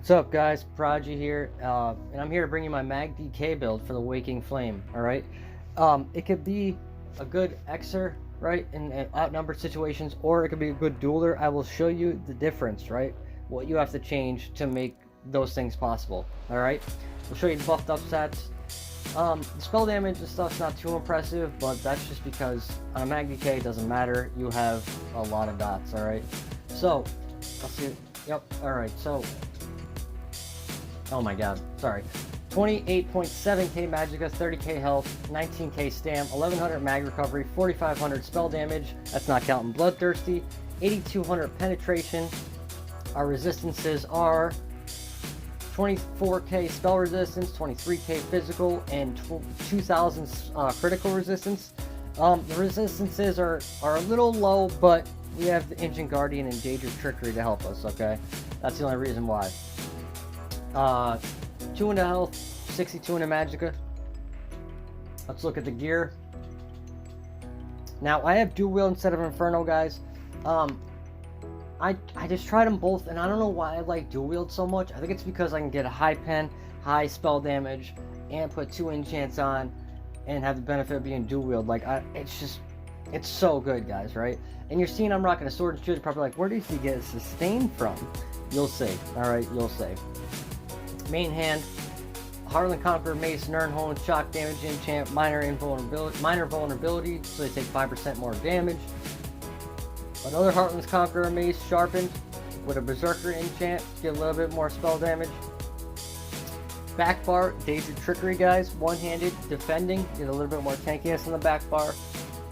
What's up, guys? Prodigy here, and I'm here to bring you my MagDk build for the Waking Flame. All right, it could be a good Xer, right, in outnumbered situations, or it could be a good dueler. I will show you the difference, right? What you have to change to make those things possible. All right, we'll show you the buffed up stats. The spell damage and stuff's not too impressive, but that's just because on a MagDk it doesn't matter. You have a lot of dots. All right, so let's see. Yep. All right, so. Oh my god, sorry. 28.7k Magicka, 30k health, 19k stam, 1100 mag recovery, 4500 spell damage. That's not counting bloodthirsty. 8200 penetration. Our resistances are 24k spell resistance, 23k physical, and 2000 critical resistance. The resistances are a little low, but we have the Ancient Guardian and Daedric Trickery to help us, okay? That's the only reason why. 2 in the health, 62 in the Magicka. Let's look at the gear. Now, I have dual wield instead of Inferno, guys. I just tried them both, and I don't know why I like dual wield so much. I think it's because I can get a high pen, high spell damage, and put 2 enchants on, and have the benefit of being dual wield. Like, it's so good, guys, right? And you're seeing I'm rocking a sword and shield. You're probably like, where did he get sustain from? You'll see. All right, you'll see. Main hand, Heartland Conqueror, Mace, Nirnholm, shock damage enchant, minor vulnerability, so they take 5% more damage. Another Heartland's Conqueror Mace, sharpened with a Berserker enchant, get a little bit more spell damage. Back bar, Daedric Trickery, guys, one-handed, defending, get a little bit more tankiness on the back bar.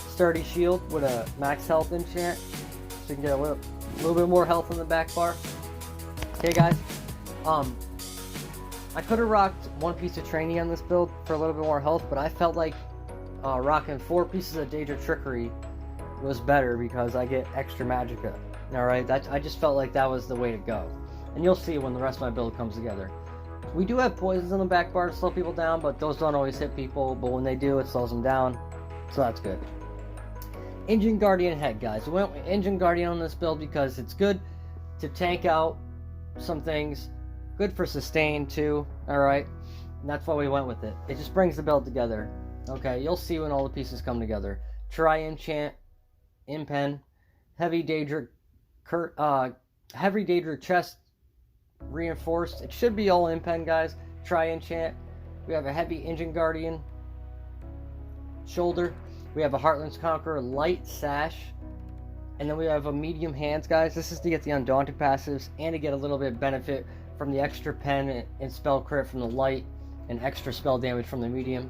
Sturdy Shield with a max health enchant, so you can get a little bit more health on the back bar. Okay, guys. I could have rocked 1 piece of Trainee on this build for a little bit more health, but I felt like rocking 4 pieces of Daedric Trickery was better because I get extra Magicka. Alright, I just felt like that was the way to go. And you'll see when the rest of my build comes together. We do have poisons on the back bar to slow people down, but those don't always hit people, but when they do, it slows them down. So that's good. Ancient Guardian head, guys. We went with Ancient Guardian on this build because it's good to tank out some things. Good for sustain too, alright? And that's why we went with it. It just brings the build together. Okay, you'll see when all the pieces come together. Tri-enchant, Impen, heavy Daedric chest reinforced. It should be all Impen, guys. Tri-enchant. We have a heavy Ancient Guardian shoulder. We have a Heartland's Conqueror light sash. And then we have a medium hands, guys. This is to get the Undaunted passives and to get a little bit of benefit from the extra pen and spell crit from the light and extra spell damage from the medium.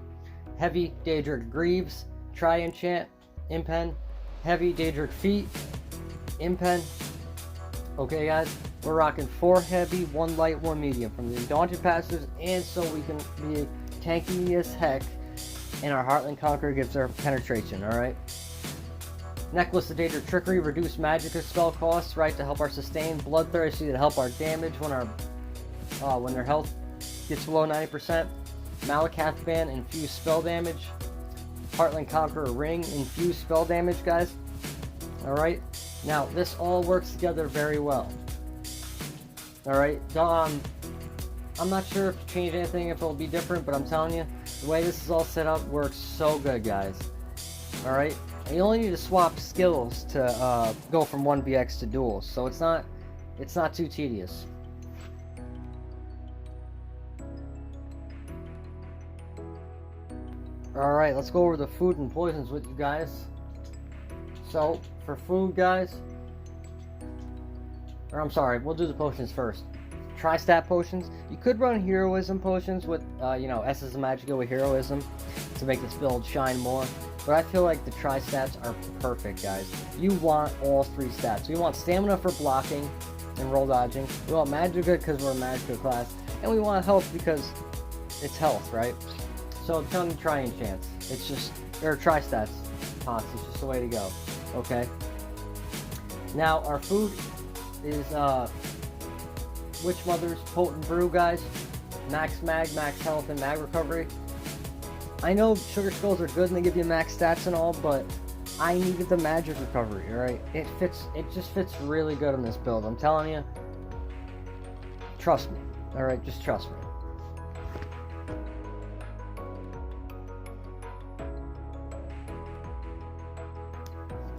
Heavy Daedric Greaves, Tri-enchant, Impen. Heavy Daedric Feet, Impen. Okay, guys, we're rocking 4 heavy, 1 light, 1 medium from the Undaunted passives, and so we can be tanky as heck, and our Heartland Conqueror gives our penetration, alright? Necklace of Daedric Trickery, reduce Magicka spell costs, right, to help our sustain. Bloodthirsty to help our damage when their health gets below 90%. Malakath Band, infused spell damage. Heartland Conqueror Ring, infused spell damage, guys. Alright, now this all works together very well. Alright, I'm not sure if to change anything, if it'll be different, but I'm telling you, the way this is all set up works so good, guys. Alright? And you only need to swap skills to go from 1vx to duels, so it's not too tedious. Alright, let's go over the food and poisons with you guys. So, for food, guys, or I'm sorry, we'll do the potions first. Tri-stat potions. You could run heroism potions with, Essence of Magicka with heroism to make this build shine more. But I feel like the tri-stats are perfect, guys. You want all 3 stats. We want stamina for blocking and roll dodging. We want Magicka because we're a Magicka class. And we want health because it's health, right? So I'm telling you, tri-enchants. It's just, or tri-stats. It's just the way to go. Okay? Now, our food is, Witch Mother's Potent Brew, guys. Max mag, max health, and mag recovery. I know Sugar Skulls are good and they give you max stats and all, but I needed the magic recovery, alright? It just fits really good on this build. I'm telling you. Trust me. Alright, just trust me.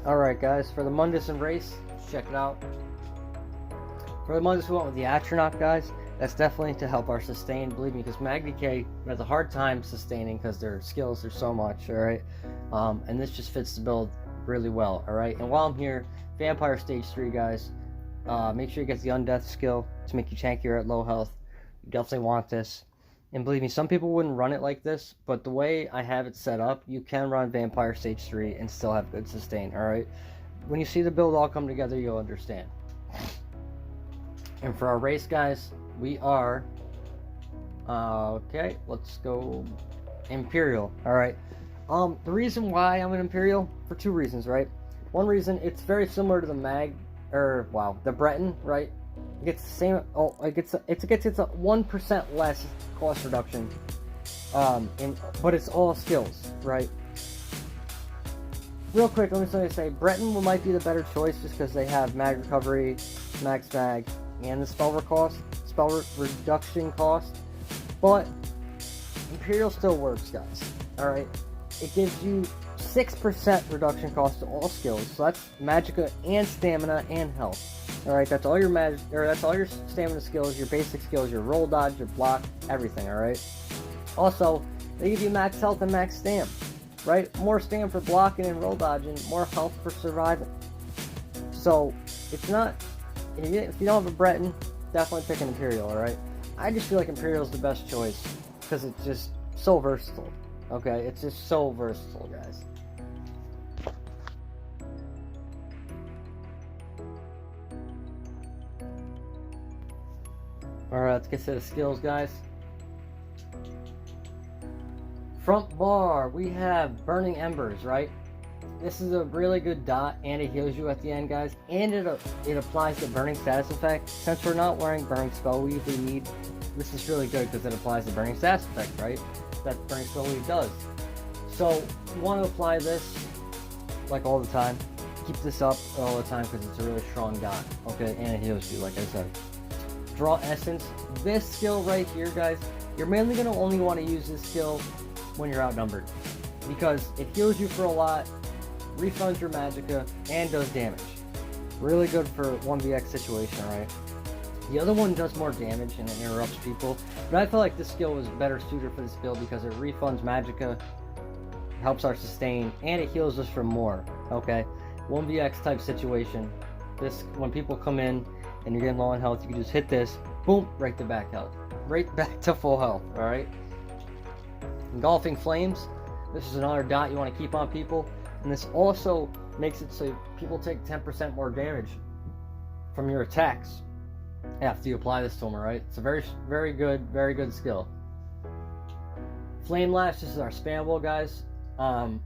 Alright guys, for the Mundus and race, check it out. For the Mundus, we went with the Astronaut, guys. That's definitely to help our sustain, believe me, because MagDk has a hard time sustaining because their skills are so much, alright? And this just fits the build really well, alright? And while I'm here, Vampire Stage 3, guys, make sure you get the Undeath skill to make you tankier at low health. You definitely want this. And believe me, some people wouldn't run it like this, but the way I have it set up, you can run Vampire Stage 3 and still have good sustain, alright? When you see the build all come together, you'll understand. And for our race, guys, we are... okay, let's go Imperial, alright? The reason why I'm an Imperial, for two reasons, right? One reason, it's very similar to the the Breton, right? It gets the same. Oh, it gets a 1% less cost reduction. But it's all skills, right? Real quick, let me say, Breton might be the better choice just because they have mag recovery, max mag, and the spell reduction cost. But Imperial still works, guys. All right, it gives you 6% reduction cost to all skills. So that's magicka and stamina and health. Alright, that's all your that's all your stamina skills, your basic skills, your roll dodge, your block, everything, alright? Also, they give you max health and max stam, right? More stam for blocking and roll dodging, more health for surviving. So, it's not, if you don't have a Breton, definitely pick an Imperial, alright? I just feel like Imperial is the best choice, because it's just so versatile, okay? It's just so versatile, guys. Alright, let's get to the skills, guys. Front bar, we have Burning Embers, right? This is a really good dot, and it heals you at the end, guys. And it applies the Burning status effect. Since we're not wearing Burning Spell Weave, this is really good because it applies the Burning status effect, right? That Burning Spell Weave does. So, you want to apply this, like all the time. Keep this up all the time because it's a really strong dot, okay? And it heals you, like I said. Draw Essence. This skill right here, guys, you're mainly going to only want to use this skill when you're outnumbered, because it heals you for a lot, refunds your magicka, and does damage. Really good for 1vx situation, right? The other one does more damage and it interrupts people, but I feel like this skill was better suited for this build because it refunds magicka, helps our sustain, and it heals us for more, okay? 1vx type situation, this, when people come in and you're getting low on health, you can just hit this, boom, right to back health. Right back to full health, alright? Engulfing Flames, this is another dot you want to keep on people, and this also makes it so people take 10% more damage from your attacks after you apply this to them, alright? It's a very good skill. Flame Lash, this is our spammable, guys. I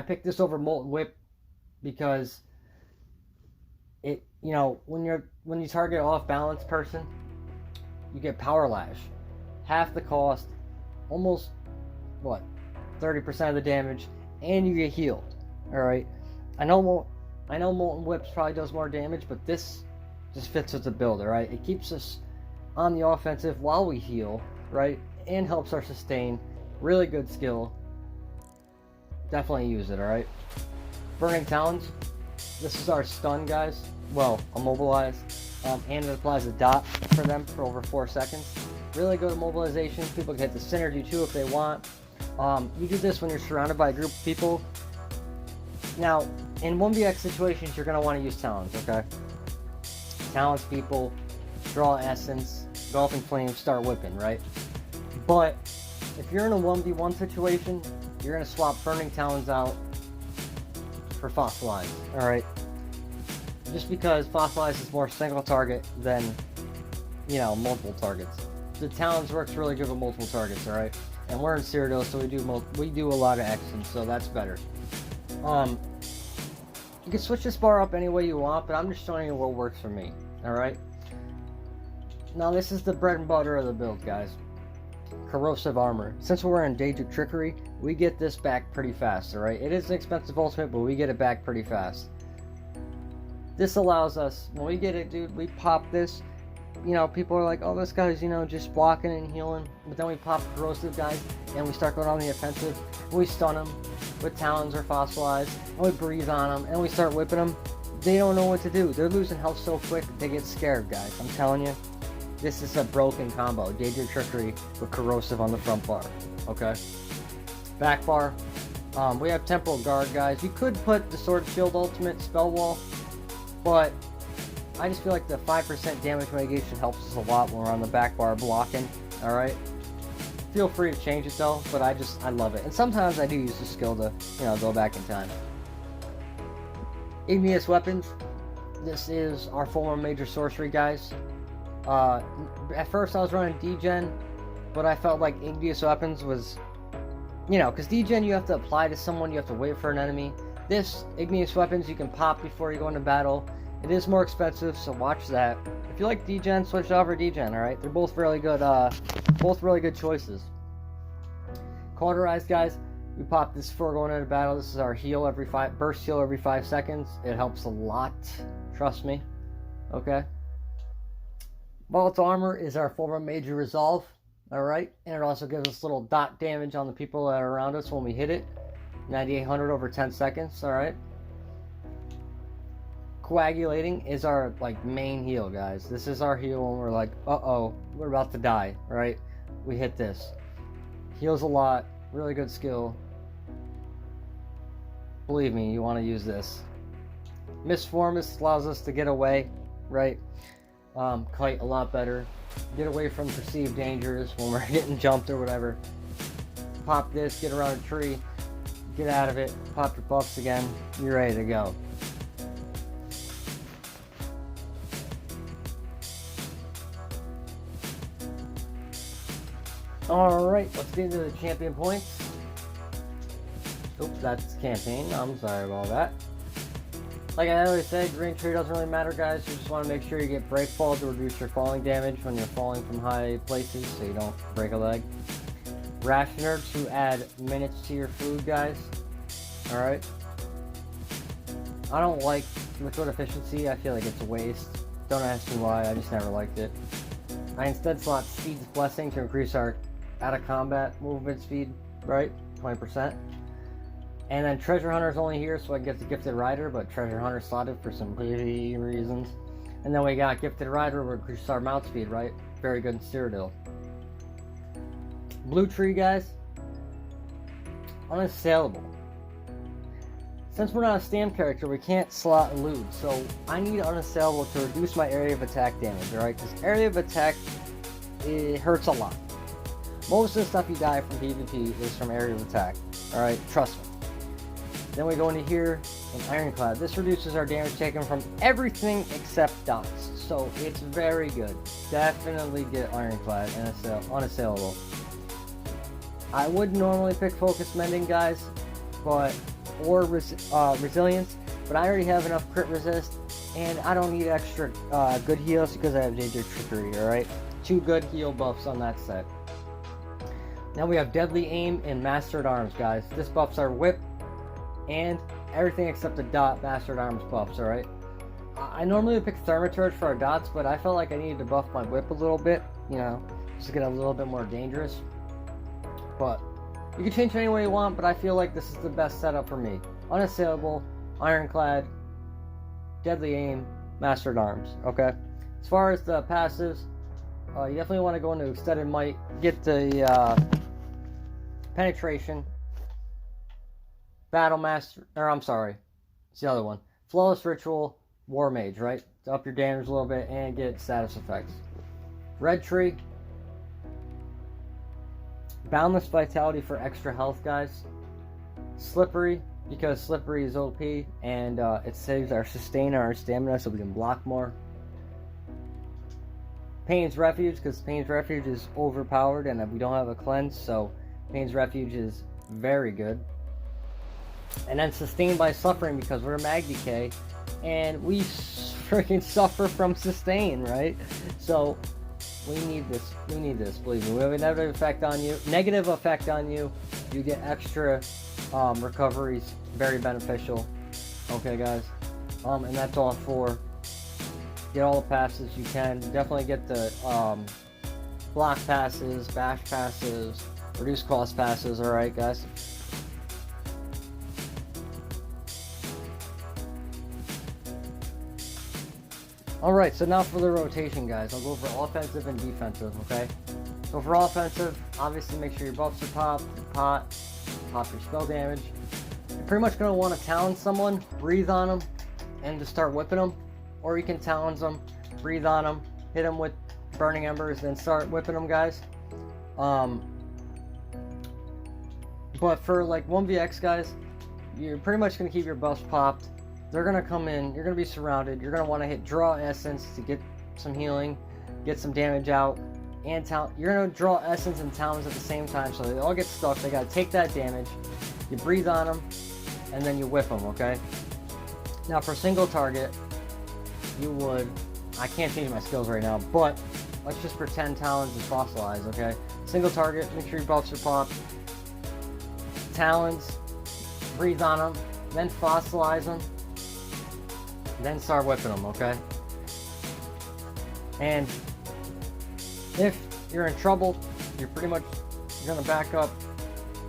picked this over Molten Whip because it, you know, when you target an off-balance person, you get Power Lash. Half the cost, almost, what, 30% of the damage, and you get healed, alright? I know Molten Whips probably does more damage, but this just fits with the build, alright? It keeps us on the offensive while we heal, right? And helps our sustain. Really good skill. Definitely use it, alright? Burning Talons. This is our stun, guys. Well, immobilize. And it applies a dot for them for over 4 seconds. Really good immobilization. People can hit the synergy too if they want. You do this when you're surrounded by a group of people. Now, in 1vx situations, you're going to want to use Talons, okay? Talons people, draw Essence, Engulfing Flames, start whipping, right? But if you're in a 1v1 situation, you're going to swap Burning Talons out for Fossilize, alright? Just because Fossilize is more single target than, you know, multiple targets. The Talons works really good with multiple targets, alright? And we're in Cyrodiil, so we do a lot of actions, so that's better. You can switch this bar up any way you want, but I'm just showing you what works for me, alright? Now this is the bread and butter of the build, guys. Corrosive Armor. Since we're in Daedric Trickery, we get this back pretty fast, alright? It is an expensive ultimate, but we get it back pretty fast. This allows us, when we get it, dude, we pop this, you know, people are like, oh, this guy's, you know, just blocking and healing. But then we pop corrosive guys, and we start going on the offensive. And we stun them with talons or fossilized, and we breathe on them, and we start whipping them. They don't know what to do. They're losing health so quick, they get scared, guys. I'm telling you, this is a broken combo. Danger Trickery with corrosive on the front bar. Okay. Back bar. We have Temporal Guard, guys. You could put the Sword Shield Ultimate Spell Wall, but I just feel like the 5% damage mitigation helps us a lot when we're on the back bar blocking. Alright? Feel free to change it though, but I love it. And sometimes I do use the skill to, you know, go back in time. Igneous Weapons. This is our former major sorcery, guys. At first I was running Degen, but I felt like Igneous Weapons was, you know, because Degen you have to apply to someone, you have to wait for an enemy. This, Igneous Weapons, you can pop before you go into battle. It is more expensive, so watch that. If you like Degen, switch over Degen, alright? They're both really good choices. Cauterized, guys. We pop this before going into battle. This is our heal burst heal every 5 seconds. It helps a lot. Trust me. Okay. Volatile Armor is our former major resolve. Alright. And it also gives us little dot damage on the people that are around us when we hit it. 9800 over 10 seconds. Alright. Coagulating is our main heal, guys. This is our heal when we're like, uh-oh, we're about to die. Right? We hit this. Heals a lot. Really good skill. Believe me, you want to use this. Misformist allows us to get away, right? Kite a lot better. Get away from perceived dangers when we're getting jumped or whatever. Pop this, get around a tree, get out of it, pop your buffs again, you're ready to go. Alright, let's get into the champion points. Oops, that's campaign. I'm sorry about that. Like I always said, green tree doesn't really matter, guys. You just want to make sure you get break fall to reduce your falling damage when you're falling from high places so you don't break a leg. Rationer to add minutes to your food, guys. Alright. I don't like liquid efficiency. I feel like it's a waste. Don't ask me why, I just never liked it. I instead slot Speed's Blessing to increase our out of combat movement speed, right? 20%. And then Treasure Hunter's only here so I get the Gifted Rider, but Treasure Hunter slotted for some pretty reasons. And then we got Gifted Rider, which increases our mount speed, right? Very good in Cyrodiil. Blue Tree, guys. Unassailable. Since we're not a stam character, we can't slot elude, so I need Unassailable to reduce my area of attack damage, alright? Because area of attack, it hurts a lot. Most of the stuff you die from PvP is from area of attack, alright? Trust me. Then we go into here, in Ironclad. This reduces our damage taken from everything except dots, so it's very good. Definitely get Ironclad and Unassailable. I would normally pick Focus Mending, guys, or Resilience, but I already have enough crit resist, and I don't need extra good heals because I have Danger Trickery, alright? 2 good heal buffs on that set. Now we have Deadly Aim and Mastered Arms, guys. This buffs our whip and everything except the dot Mastered Arms buffs, alright? I normally would pick Thermaturge for our dots, but I felt like I needed to buff my whip a little bit, you know, just to get a little bit more dangerous. But you can change it any way you want, but I feel like this is the best setup for me. Unassailable, Ironclad, Deadly Aim, Mastered Arms, okay? As far as the passives, you definitely want to go into Extended Might, get the Penetration, Battle Master, or I'm sorry, it's the other one. Flawless Ritual, War Mage, right? To up your damage a little bit and get status effects. Red Tree, Boundless Vitality for extra health, guys. Slippery, because Slippery is OP, and it saves our sustain and our stamina so we can block more. Pain's Refuge, because Pain's Refuge is overpowered and we don't have a cleanse, so Pain's Refuge is very good. And then Sustained by Suffering, because we're MagDk, and we freaking suffer from sustain, right? So we need this. We need this. Believe me. We have a negative effect on you. Negative effect on you. You get extra recoveries. Very beneficial. Okay, guys. And that's all for Get all the passes you can. Definitely get the block passes, bash passes, reduced cost passes. Alright, guys. Alright, so now for the rotation, guys. I'll go over offensive and defensive, okay? So for offensive, obviously make sure your buffs are popped, your pop your spell damage. You're pretty much going to want to talon someone, breathe on them, and just start whipping them. Or you can talons them, breathe on them, hit them with burning embers, then start whipping them, guys. But for like 1vx, guys, you're pretty much going to keep your buffs popped. They're going to come in, you're going to be surrounded, you're going to want to hit draw essence to get some healing, get some damage out, and you're going to draw essence and talons at the same time, so they all get stuck. They got to take that damage, you breathe on them, and then you whip them, okay? Now for single target, you would, I can't change my skills right now, but let's just pretend talons is fossilized, okay? Single target, make sure your buffs are popped, talons, breathe on them, then fossilize them, then start whipping them, okay? And if you're in trouble, you're pretty much gonna back up,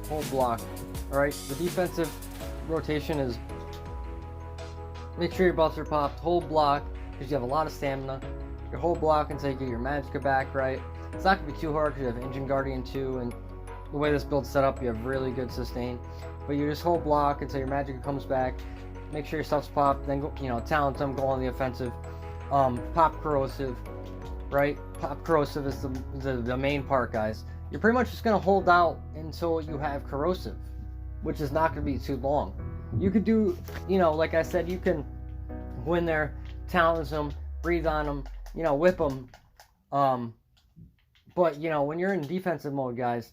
hold block. Alright, the defensive rotation is make sure your buffs are popped, hold block, because you have a lot of stamina. Your hold block until you get your magicka back, right? It's not gonna be too hard because you have Engine Guardian 2, and the way this build's set up, you have really good sustain. But you just hold block until your magicka comes back. Make sure your stuff's popped, then go, talent them, go on the offensive. Pop corrosive, right? Pop corrosive is the main part, guys. You're pretty much just gonna hold out until you have corrosive, which is not gonna be too long. You could do, like I said, you can go in there, talons them, breathe on them, whip them. But when you're in defensive mode, guys,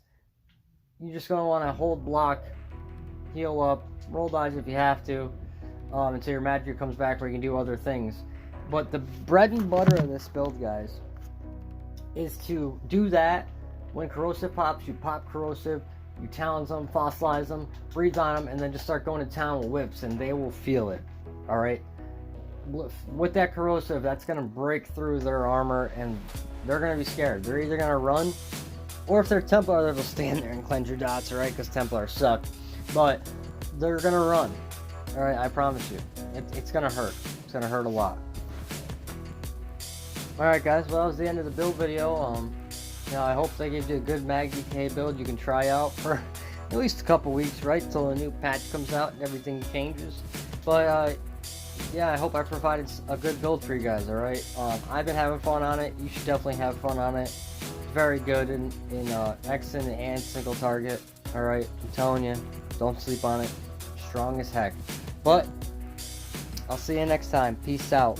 you're just gonna want to hold block, heal up, roll dodge if you have to. Until your magic comes back where you can do other things. But the bread and butter of this build, guys, is to do that. When corrosive pops, you pop corrosive, you talons them, fossilize them, breathe on them, and then just start going to town with whips, and they will feel it. Alright? With that corrosive, that's going to break through their armor, and they're going to be scared. They're either going to run, or if they're Templar, they'll stand there and cleanse your dots, alright? Because Templars suck. But they're going to run. Alright, I promise you. It's gonna hurt. It's gonna hurt a lot. Alright guys, well that was the end of the build video. I hope they gave you a good MagDk build you can try out for at least a couple weeks, right? Till the new patch comes out and everything changes. But yeah, I hope I provided a good build for you guys, alright? I've been having fun on it. You should definitely have fun on it. It's very good in Exen and single target. Alright, I'm telling you, don't sleep on it. Strong as heck. But I'll see you next time. Peace out.